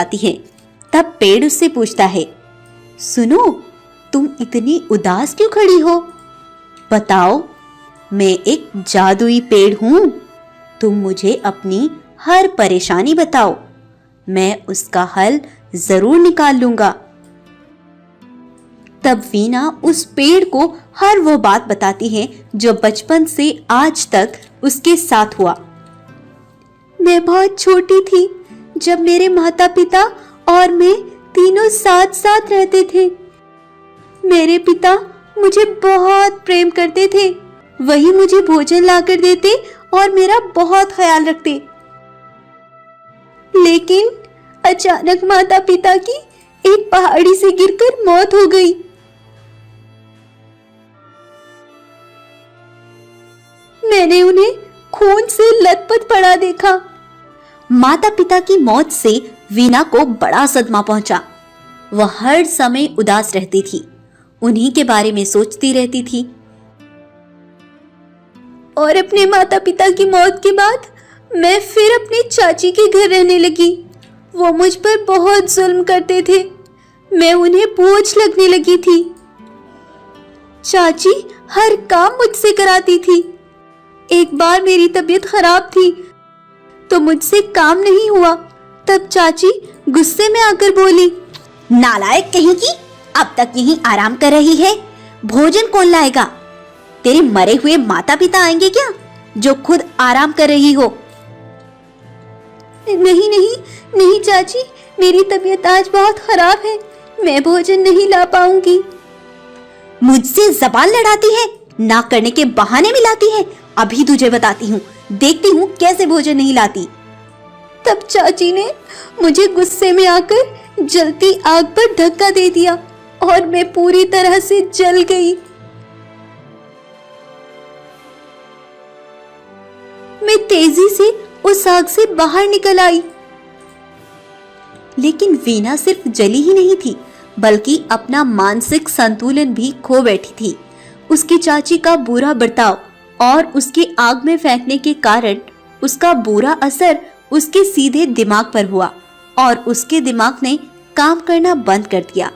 आती है। तब पेड़ उससे पूछता है, सुनो, तुम इतनी उदास क्यों खड़ी हो? बताओ, मैं एक जादुई पेड़ हूं। तुम मुझे अपनी हर परेशानी बताओ, मैं उसका हल जरूर निकाल लूंगा। तब वीणा उस पेड़ को हर वो बात बताती है जो बचपन से आज तक उसके साथ हुआ। मैं बहुत छोटी थी जब मेरे माता पिता और मैं तीनों साथ साथ रहते थे। मेरे पिता मुझे बहुत प्रेम करते थे, वही मुझे भोजन लाकर देते और मेरा बहुत ख्याल रखते। लेकिन अचानक माता पिता की एक पहाड़ी से गिरकर मौत हो गई। मैंने उन्हें खून से लथपथ पड़ा देखा। माता पिता की मौत से वीणा को बड़ा सदमा पहुंचा। वह हर समय उदास रहती थी, उन्हीं के बारे में सोचती रहती थी। और अपने माता पिता की मौत के बाद मैं फिर अपनी चाची के घर रहने लगी। वो मुझ पर बहुत जुल्म करते थे, मैं उन्हें बोझ लगने लगी थी। चाची हर काम मुझसे कराती थी। एक बार मेरी तबीयत खराब थी तो मुझसे काम नहीं हुआ। तब चाची गुस्से में आकर बोली, नालायक कहीं की, अब तक यहीं आराम कर रही है, भोजन कौन लाएगा? तेरे मरे हुए माता पिता आएंगे क्या जो खुद आराम कर रही हो? नहीं नहीं नहीं चाची, मेरी तबीयत आज बहुत खराब है, मैं भोजन नहीं ला पाऊंगी। मुझसे जबान लड़ाती है, ना करने के बहाने मिलाती है। अभी तुझे बताती हूँ, देखती हूँ कैसे भोजन नहीं लाती। तब चाची ने मुझे गुस्से में आकर जलती आग पर धक्का दे दिया और मैं पूरी तरह से जल गई। मैं तेजी से उस आग से बाहर निकल आई। लेकिन वीणा सिर्फ जली ही नहीं थी, बल्कि अपना मानसिक संतुलन भी खो बैठी थी। उसकी चाची का बुरा बर्ताव और उसके आग में फेंकने के कारण उसका बुरा असर उसके सीधे दिमाग पर हुआ और उसके दिमाग ने काम करना बंद कर दिया।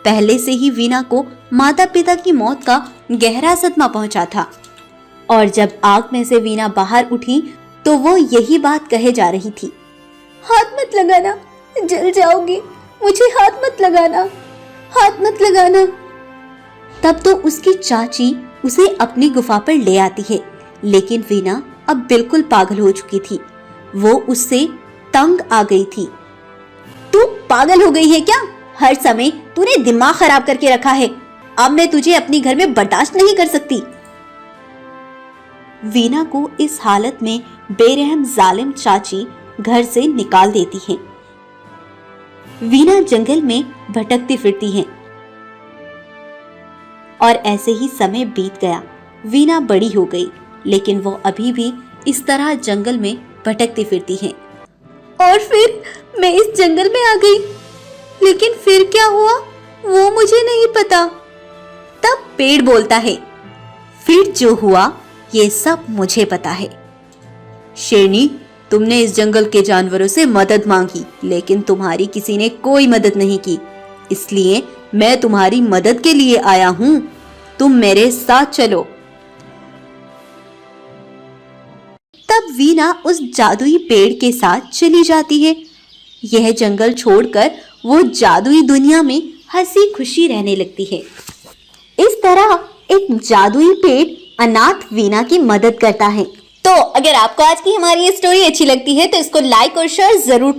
पहले से ही वीणा को माता पिता की मौत का गहरा सदमा पहुंचा था और जब आग में से वीणा बाहर उठी तो वो यही बात कहे जा रही थी, हाथ मत लगाना, जल जाओगी, मुझे हाथ मत लगाना, हाथ मत लगाना। तब तो उसकी चाची उसे अपनी गुफा पर ले आती है, लेकिन वीणा अब बिल्कुल पागल हो चुकी थी। वो उससे तंग आ गई थी। तू पागल हो गई है क्या? हर समय तूने दिमाग खराब करके रखा है। अब मैं तुझे अपने घर में बर्दाश्त नहीं कर सकती। वीणा को इस हालत में बेरहम जालिम चाची घर से निकाल देती है। वीणा जंगल में भटकती फिरती है और ऐसे ही समय बीत गया। वीणा बड़ी हो गई, लेकिन वो अभी भी इस तरह जंगल में भटकती फिरती है। और फिर मैं इस जंगल में आ गई, लेकिन फिर क्या हुआ वो मुझे नहीं पता। तब पेड़ बोलता है, फिर जो हुआ ये सब मुझे पता है। शेरनी, तुमने इस जंगल के जानवरों से मदद मांगी, लेकिन तुम्हारी किसी ने कोई मदद नहीं की, इसलिए मैं तुम्हारी मदद के लिए आया हूं। तुम मेरे साथ चलो। तब वीणा उस जादुई पेड़ के साथ चली जाती है। यह जंगल छोड़कर वो जादुई दुनिया में हंसी खुशी रहने लगती है। इस तरह एक जादुई पेड़ अनाथ वीणा की मदद करता है। तो अगर आपको आज की हमारी ये स्टोरी अच्छी लगती है तो इसको लाइक और शेयर जरूर